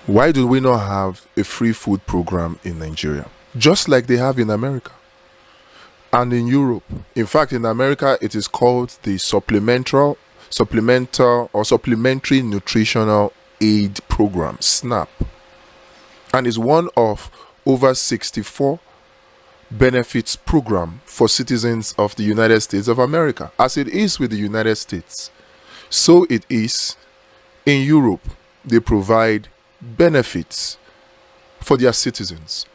Why do we not have a free food program in Nigeria? Just like they have in America and in Europe. In fact, in America, it is called the supplemental or supplementary nutritional aid program, SNAP, and is one of over 64 benefits program for citizens of the United States of America. As it is with the United States, so it is in Europe. They provide benefits for their citizens.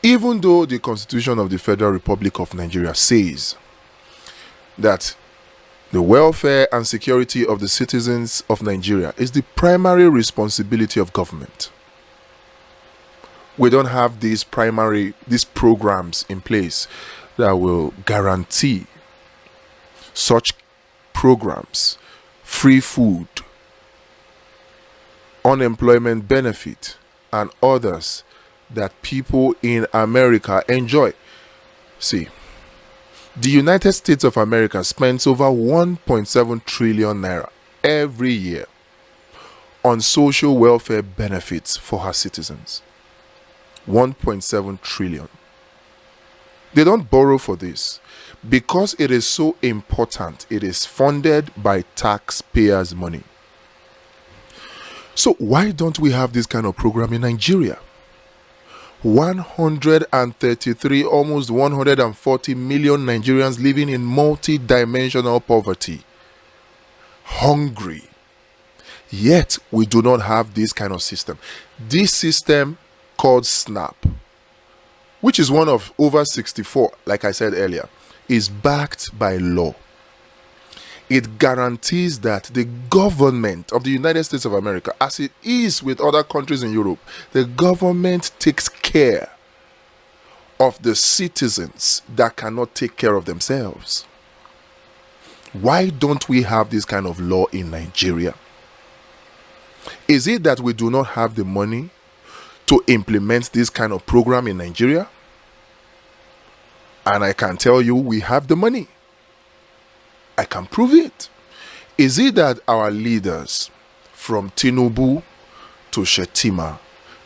Even though the Constitution of the Federal Republic of Nigeria says that the welfare and security of the citizens of Nigeria is the primary responsibility of government, we don't have these programs in place that will guarantee such programs, free food, unemployment benefit, and others that people in America enjoy. See, the United States of America spends over 1.7 trillion naira every year on social welfare benefits for her citizens. 1.7 trillion. They don't borrow for this because it is so important. It is funded by taxpayers' money. So why don't we have this kind of program in Nigeria? 133, almost 140 million Nigerians living in multi-dimensional poverty, hungry. Yet we do not have this kind of system. This system called SNAP, which is one of over 64, like I said earlier, is backed by law. It guarantees that the government of the United States of America, as it is with other countries in Europe, the government takes care of the citizens that cannot take care of themselves. Why don't we have this kind of law in Nigeria? Is it that we do not have the money to implement this kind of program in Nigeria? And I can tell you we have the money. I can prove it. Is it that our leaders, from Tinubu to Shetima,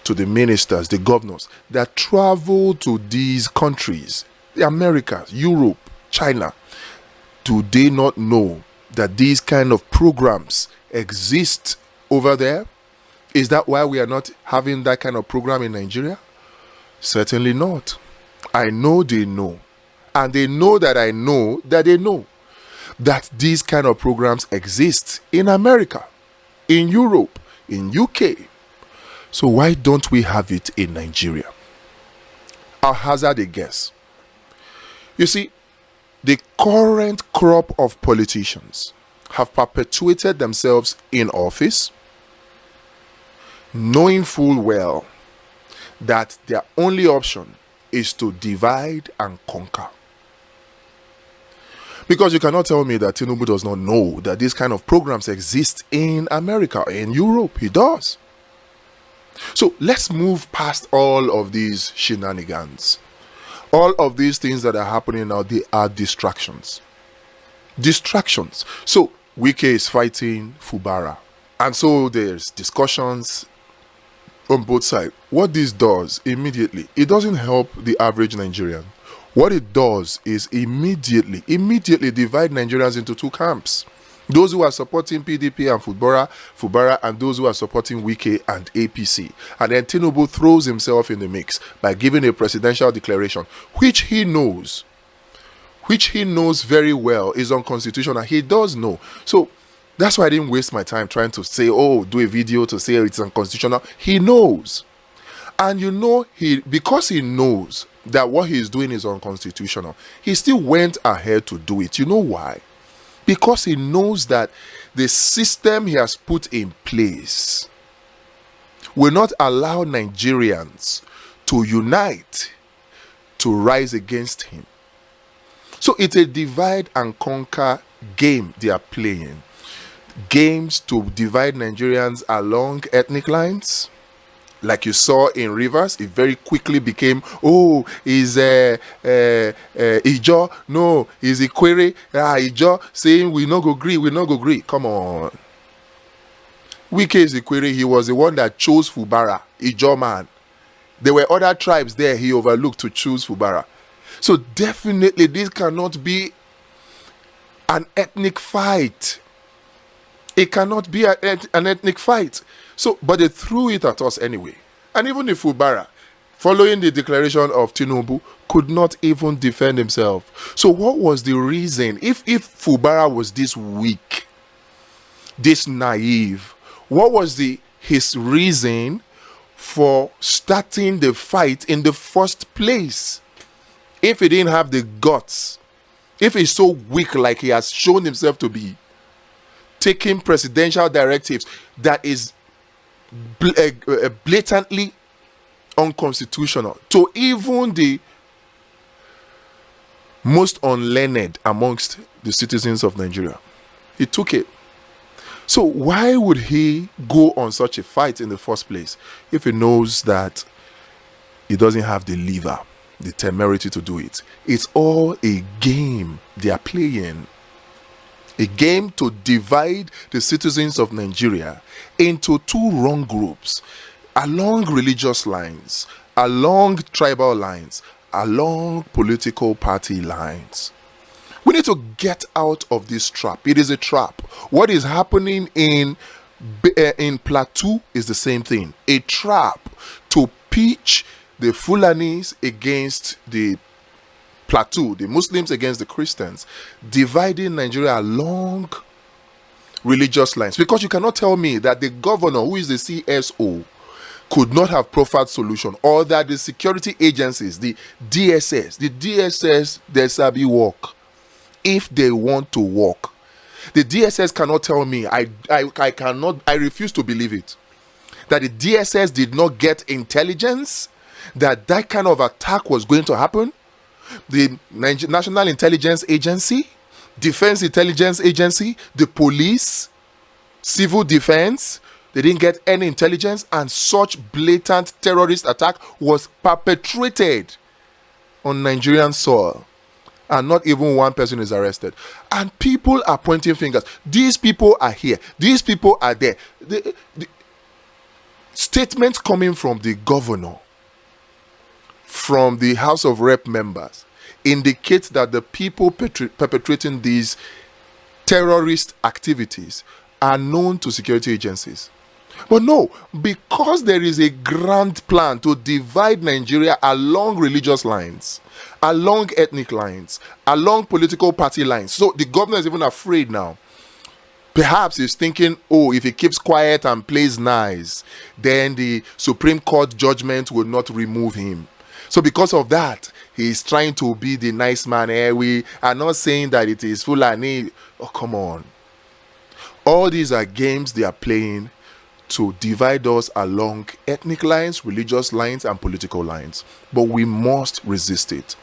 to the ministers, the governors, that travel to these countries, the Americas, Europe, China, do they not know that these kind of programs exist over there? Is that why we are not having that kind of program in Nigeria? Certainly not. I know they know. And they know that I know that they know that these kind of programs exist in America, in Europe, in UK. So why don't we have it in Nigeria? I'll hazard a guess. You see, the current crop of politicians have perpetuated themselves in office, knowing full well that their only option is to divide and conquer. Because you cannot tell me that Tinubu does not know that these kind of programs exist in America, in Europe. He does. So let's move past all of these shenanigans. All of these things that are happening now, they are distractions. Distractions. So Wike is fighting Fubara. And so there's discussions on both sides. What this does immediately, it doesn't help the average Nigerian. What it does is immediately divide Nigerians into two camps. Those who are supporting PDP and Fubara, and those who are supporting Wike and APC. And then Tinubu throws himself in the mix by giving a presidential declaration, which he knows very well is unconstitutional. He does know. So that's why I didn't waste my time trying to say, do a video to say it's unconstitutional. He knows. And because he knows that what he's doing is unconstitutional, he still went ahead to do it. You know why? Because he knows that the system he has put in place will not allow Nigerians to unite to rise against him. So it's a divide and conquer game they are playing. Games to divide Nigerians along ethnic lines. Like you saw in Rivers, it very quickly became, is Ijo, no, is Ikwere, Ijo saying we no go agree. Come on. Wike's Ikwere, he was the one that chose Fubara, Ijo man. There were other tribes there he overlooked to choose Fubara. So definitely this cannot be an ethnic fight. It cannot be an ethnic fight. So, but they threw it at us anyway. And even if Fubara, following the declaration of Tinubu, could not even defend himself. So what was the reason? If Fubara was this weak, this naive, what was his reason for starting the fight in the first place? If he didn't have the guts, if he's so weak like he has shown himself to be, taking presidential directives that is blatantly unconstitutional to even the most unlearned amongst the citizens of Nigeria, he took it. So why would he go on such a fight in the first place if he knows that he doesn't have the lever, the temerity to do it? It's all a game they are playing. A game to divide the citizens of Nigeria into two wrong groups, along religious lines, along tribal lines, along political party lines. We need to get out of this trap. It is a trap. What is happening in Plateau is the same thing. A trap to pitch the Fulanis against the Plateau, the Muslims against the Christians, dividing Nigeria along religious lines. Because you cannot tell me that the governor, who is the CSO, could not have proffered solution, or that the security agencies, the DSS, they sabi work if they want to work. The DSS cannot tell me, I refuse to believe it, that the DSS did not get intelligence that kind of attack was going to happen. The National Intelligence Agency, Defense Intelligence Agency, the police, civil defense, they didn't get any intelligence, and such blatant terrorist attack was perpetrated on Nigerian soil, and not even one person is arrested. And people are pointing fingers. These people are here, these people are there. The statements coming from the governor, from the House of Rep members, indicate that the people perpetrating these terrorist activities are known to security agencies. But no, because there is a grand plan to divide Nigeria along religious lines, along ethnic lines, along political party lines. So the governor is even afraid now. Perhaps he's thinking, oh, if he keeps quiet and plays nice, then the Supreme Court judgment will not remove him. So because of that, he's trying to be the nice man. We are not saying that it is Fulani. Oh, come on. All these are games they are playing to divide us along ethnic lines, religious lines, and political lines. But we must resist it.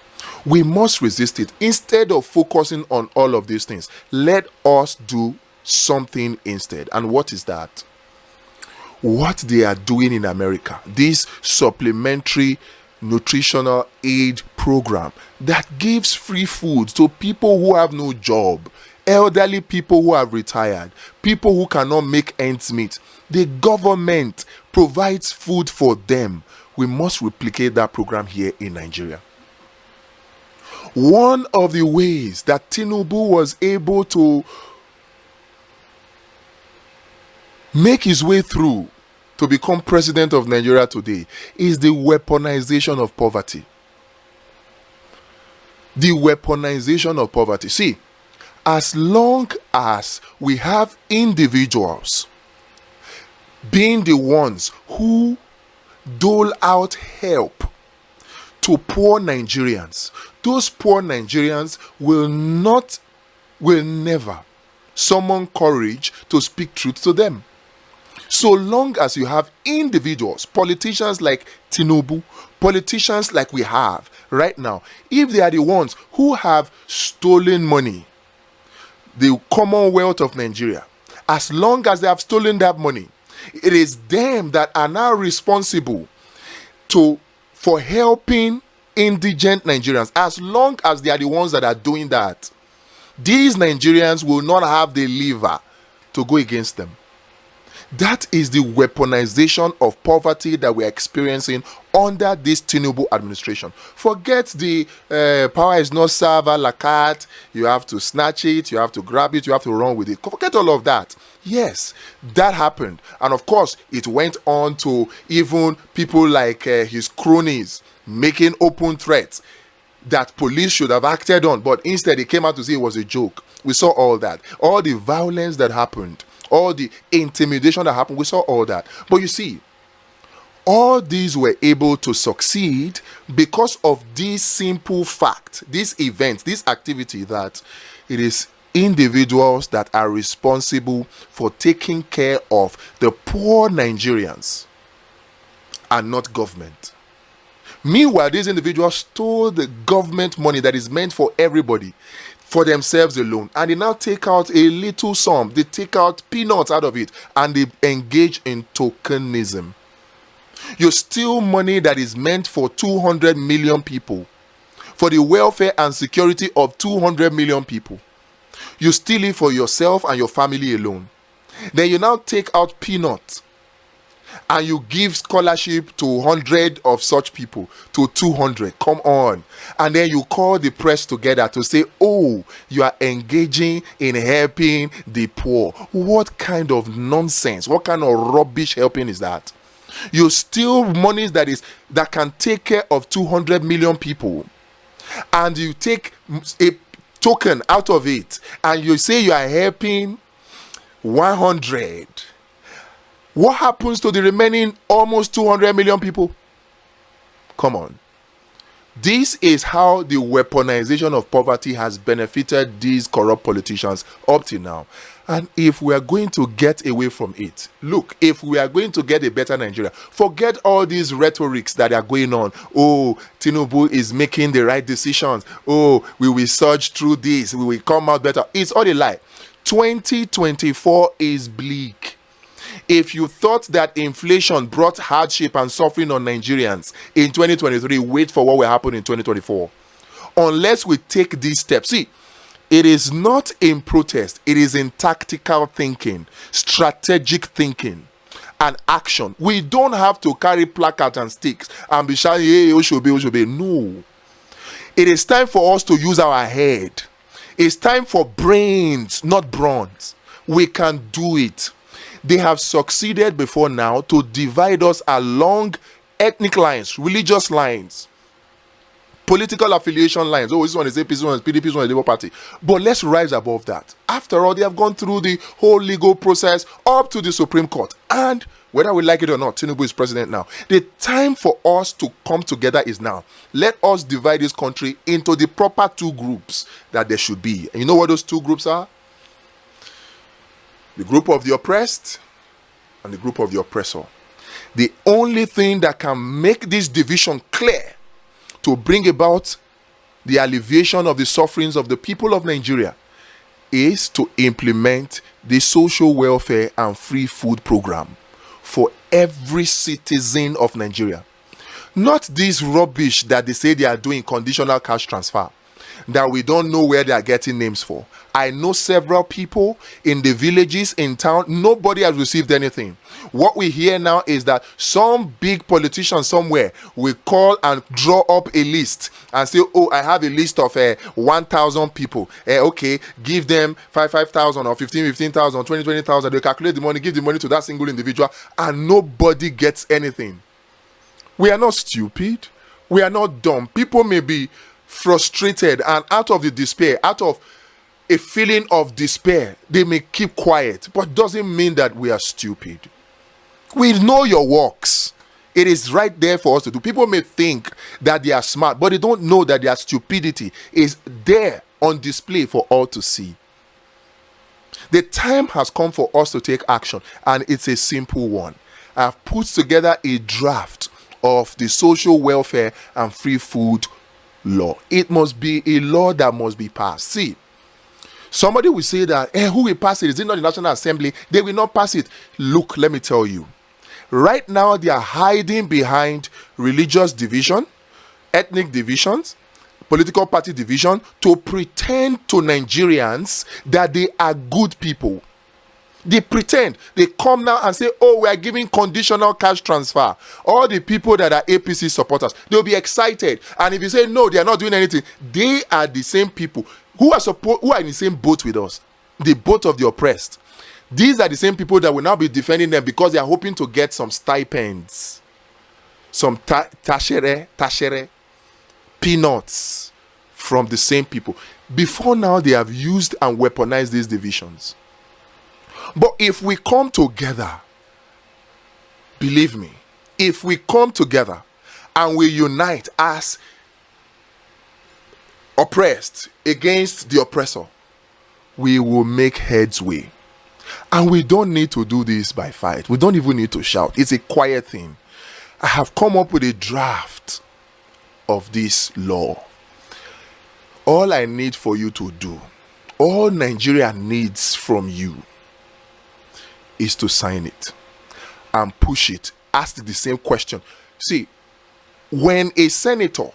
We must resist it. Instead of focusing on all of these things, let us do something instead. And what is that? What they are doing in America, this supplementary nutritional aid program that gives free food to people who have no job, elderly people who have retired, people who cannot make ends meet. The government provides food for them. We must replicate that program here in Nigeria. One of the ways that Tinubu was able to make his way through to become president of Nigeria today is the weaponization of poverty. The weaponization of poverty. See, as long as we have individuals being the ones who dole out help to poor Nigerians, those poor Nigerians will never summon courage to speak truth to them. So long as you have individuals, politicians like Tinubu, politicians like we have right now, if they are the ones who have stolen money, the Commonwealth of Nigeria, as long as they have stolen that money, it is them that are now responsible for helping indigent Nigerians. As long as they are the ones that are doing that, these Nigerians will not have the lever to go against them. That is the weaponization of poverty that we're experiencing under this Tinubu administration. Forget the power is not serve a la carte, you have to snatch it, you have to grab it, you have to run with it. Forget all of that. Yes, that happened. And of course, it went on to even people like his cronies making open threats that police should have acted on, but instead they came out to say it was a joke. We saw all that. All the violence that happened, all the intimidation that happened, we saw all that. But you see, all these were able to succeed because of this simple fact, this event, this activity, that it is individuals that are responsible for taking care of the poor Nigerians and not government. Meanwhile, these individuals stole the government money that is meant for everybody, for themselves alone, and they now take out a little sum, they take out peanuts out of it, and they engage in tokenism. You steal money that is meant for 200 million people, for the welfare and security of 200 million people. You steal it for yourself and your family alone. Then you now take out peanuts and you give scholarship to 100 of such people, to 200. Come on. And then you call the press together to say, oh, you are engaging in helping the poor. What kind of nonsense, what kind of rubbish helping is that? You steal money that can take care of 200 million people, and you take a token out of it and you say you are helping 100. What happens to the remaining almost 200 million people? Come on. This is how the weaponization of poverty has benefited these corrupt politicians up to now. And if we are going to get away from it, look, if we are going to get a better Nigeria, forget all these rhetorics that are going on. Oh, Tinubu is making the right decisions. Oh, we will surge through this. We will come out better. It's all a lie. 2024 is bleak. If you thought that inflation brought hardship and suffering on Nigerians in 2023, wait for what will happen in 2024. Unless we take these steps. See, it is not in protest. It is in tactical thinking, strategic thinking, and action. We don't have to carry placards and sticks and be shouting, hey, Oshobe. No. It is time for us to use our head. It's time for brains, not bronze. We can do it. They have succeeded before now to divide us along ethnic lines, religious lines, political affiliation lines. Oh, this one is APC, this one is PDP, this one is Labour Party. But let's rise above that. After all, they have gone through the whole legal process up to the Supreme Court. And whether we like it or not, Tinubu is president now. The time for us to come together is now. Let us divide this country into the proper two groups that there should be. And you know what those two groups are? The group of the oppressed and the group of the oppressor. The only thing that can make this division clear to bring about the alleviation of the sufferings of the people of Nigeria is to implement the social welfare and free food program for every citizen of Nigeria. Not this rubbish that they say they are doing, conditional cash transfer, that we don't know where they are getting names for. I know several people in the villages, in town, nobody has received anything. What we hear now is that some big politician somewhere will call and draw up a list and say, oh, I have a list of 1,000 people. Okay, give them 5,000 or 15,000, 20,000. They calculate the money, give the money to that single individual, and nobody gets anything. We are not stupid. We are not dumb. People may be frustrated, and out of the despair, out of a feeling of despair, they may keep quiet, but doesn't mean that we are stupid. We know your works. It is right there for us to do. People may think that they are smart, but they don't know that their stupidity is there on display for all to see. The time has come for us to take action, and it's a simple one. I've put together a draft of the social welfare and free food law. It must be a law that must be passed. See, somebody will say that, who will pass it? Is it not the National Assembly? They will not pass it. Look, let me tell you. Right now, they are hiding behind religious division, ethnic divisions, political party division, to pretend to Nigerians that they are good people. They pretend. They come now and say, oh, we are giving conditional cash transfer. All the people that are APC supporters, they'll be excited. And if you say, no, they are not doing anything, they are the same people who are in the same boat with us. The boat of the oppressed. These are the same people that will now be defending them because they are hoping to get some stipends. Some tashere, peanuts from the same people. Before now, they have used and weaponized these divisions. But if we come together, believe me, if we come together and we unite as oppressed against the oppressor, we will make headway. And we don't need to do this by fight. We don't even need to shout. It's a quiet thing. I have come up with a draft of this law. All I need for you to do, all Nigeria needs from you, is to sign it and push it. Ask the same question. See, when a senator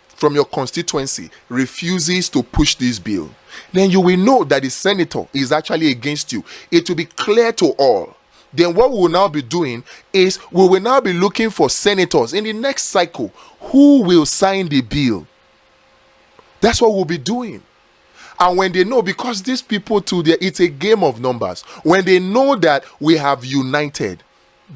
from your constituency refuses to push this bill, then you will know that the senator is actually against you. It will be clear to all. Then what we will now be doing is we will now be looking for senators in the next cycle who will sign the bill. That's what we'll be doing. And when they know, because these people too, it's a game of numbers. When they know that we have united,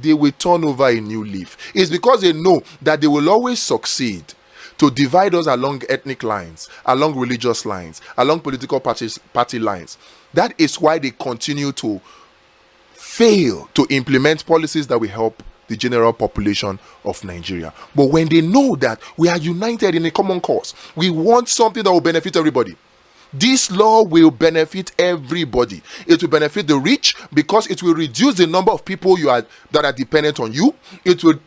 they will turn over a new leaf. It's because they know that they will always succeed to divide us along ethnic lines, along religious lines, along political party lines. That is why they continue to fail to implement policies that will help the general population of Nigeria. But when they know that we are united in a common cause, we want something that will benefit everybody. This law will benefit everybody. It will benefit the rich because it will reduce the number of people that are dependent on you. It will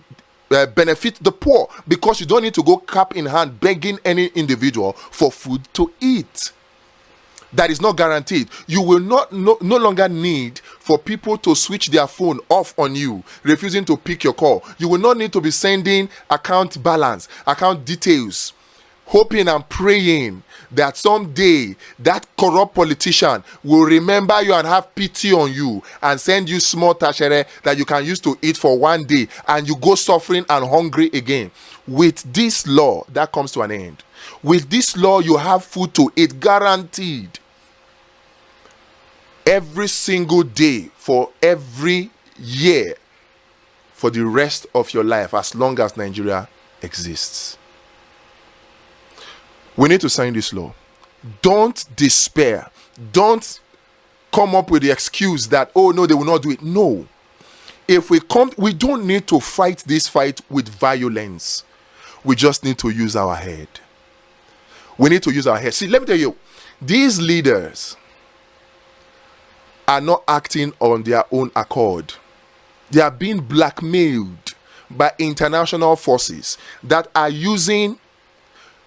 benefit the poor because you don't need to go cap in hand begging any individual for food to eat. That is not guaranteed. You will no longer need for people to switch their phone off on you, refusing to pick your call. You will not need to be sending account balance, account details, hoping and praying that someday that corrupt politician will remember you and have pity on you and send you small tashere that you can use to eat for one day, and you go suffering and hungry again. With this law, that comes to an end. With this law, you have food to eat, guaranteed. Every single day for every year for the rest of your life, as long as Nigeria exists. We need to sign this law. Don't despair. Don't come up with the excuse that, oh no, they will not do it. No. If we don't need to fight this fight with violence. We just need to use our head. We need to use our head. See, let me tell you, these leaders are not acting on their own accord. They are being blackmailed by international forces that are using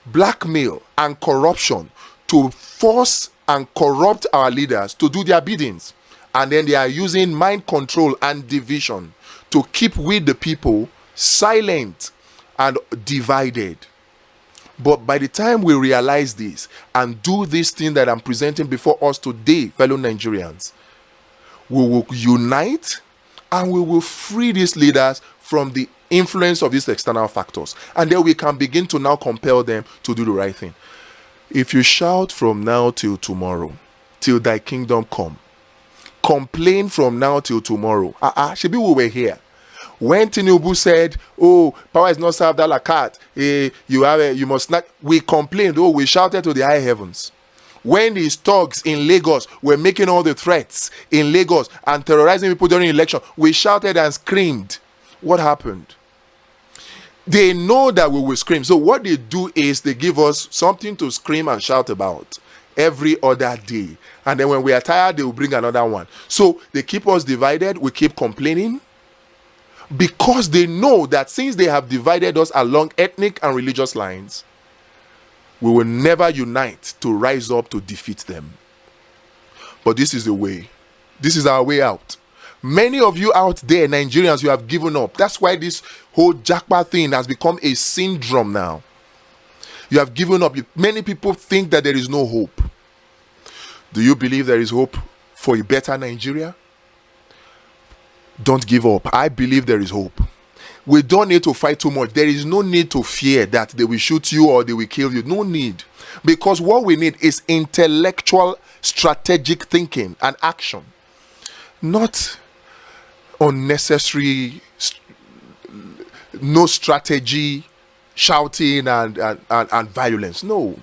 blackmail and corruption to force and corrupt our leaders to do their biddings. And then they are using mind control and division to keep we the people silent and divided. But by the time we realize this and do this thing that I'm presenting before us today, fellow Nigerians, we will unite and we will free these leaders from the influence of these external factors. And then we can begin to now compel them to do the right thing. If you shout from now till tomorrow, till thy kingdom come, complain from now till tomorrow. Shebi, we were here. When Tinubu said, oh, power is not served a la carte, you must not, we complained, oh, we shouted to the high heavens. When these thugs in Lagos were making all the threats in Lagos and terrorizing people during election, we shouted and screamed. What happened? They know that we will scream. So what they do is they give us something to scream and shout about every other day. And then when we are tired, they will bring another one. So they keep us divided. We keep complaining because they know that since they have divided us along ethnic and religious lines, we will never unite to rise up to defeat them. But this is the way. This is our way out. Many of you out there, Nigerians, you have given up. That's why this whole Jackpot thing has become a syndrome now. You have given up. Many people think that there is no hope. Do you believe there is hope for a better Nigeria? Don't give up. I believe there is hope. We don't need to fight too much. There is no need to fear that they will shoot you or they will kill you. No need. Because what we need is intellectual, strategic thinking and action. Not unnecessary, no strategy, shouting and violence. No.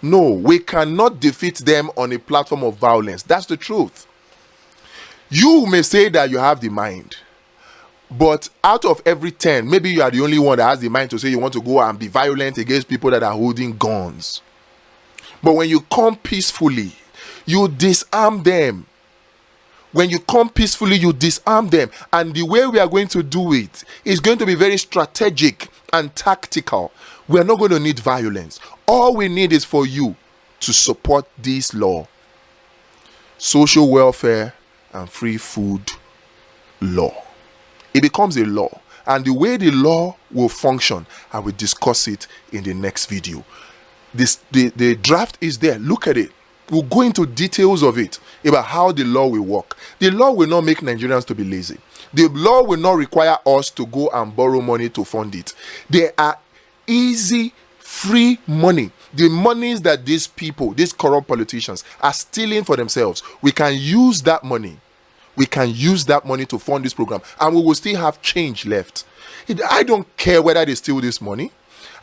No, we cannot defeat them on a platform of violence. That's the truth. You may say that you have the mind, but out of every 10, maybe you are the only one that has the mind to say you want to go and be violent against people that are holding guns. But when you come peacefully, you disarm them. When you come peacefully, you disarm them. And the way we are going to do it is going to be very strategic and tactical. We are not going to need violence. All we need is for you to support this law. Social welfare and free food law. It becomes a law. And the way the law will function, I will discuss it in the next video. The draft is there. Look at it. We'll go into details of it about how the law will work. The law will not make Nigerians to be lazy. The law will not require us to go and borrow money to fund it. There are easy, free money. The monies that these people, these corrupt politicians, are stealing for themselves, we can use that money. We can use that money to fund this program, and we will still have change left. I don't care whether they steal this money.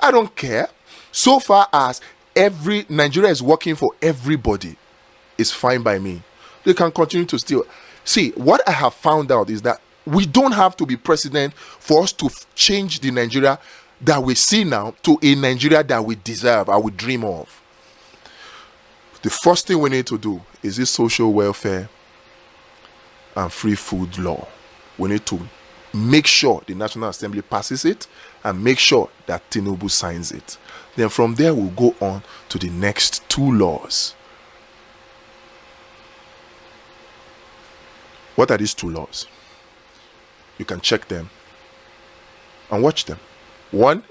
I don't care. So far as Nigeria is working for everybody, it's fine by me. They can continue to steal. See, what I have found out is that we don't have to be president for us to change the Nigeria that we see now to a Nigeria that we deserve, or we dream of. The first thing we need to do is this social welfare and free food law. We need to make sure the National Assembly passes it and make sure that Tinubu signs it. Then from there, we'll go on to the next two laws. What are these two laws? You can check them and watch them. One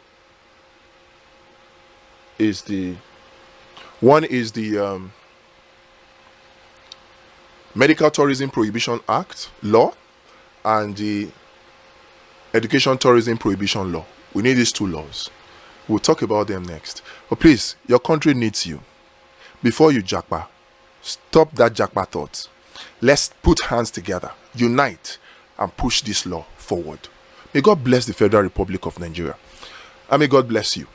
is the Medical Tourism Prohibition Act law and the Education Tourism Prohibition law. We need these two laws. We'll talk about them next. But please, your country needs you. Before you japa, stop that japa thought. Let's put hands together, unite, and push this law forward. May God bless the Federal Republic of Nigeria. And may God bless you.